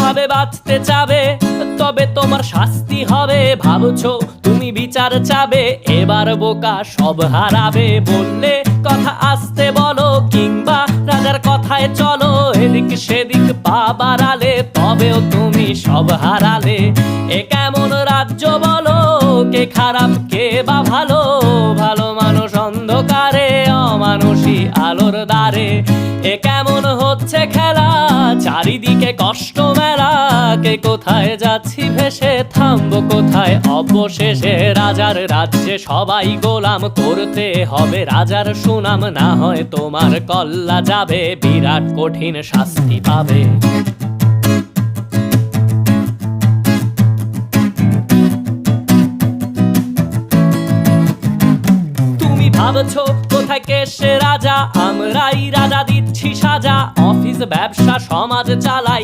ভাবে বাঁচতে চাবে, তবে তোমার শাস্তি হবে। ভাবছো তুমি বিচার চাবে, এবার বোকা সব হারাবে। বললে কথা আসতে বলো, কিংবা রাজার কথায় চলো, এদিক সেদিক পা বাড়ালে তবেও তুমি সব হারালে। এ কেমন রাজ্য বলো, কে খারাপ কে বা ভালো? ভালো মানুষ অন্ধকারে, অমানুষী আলোর দ্বারে। এ কেমন হচ্ছে খেলা, চারিদিকে কষ্ট মেলা। কে কোথায় যাচ্ছি ভেসে, থামবো কোথায় অবশেষে? রাজার রাজ্যে সবাই গোলাম, করতে হবে রাজার সুনাম। না হয় তোমার কল্লা যাবে, বিরাট কঠিন শাস্তি পাবে। ভাবছো কোথায় কে সে রাজা, আমরাই রাজা দিচ্ছি সাজা। অফিস ব্যবসা সমাজ চালাই।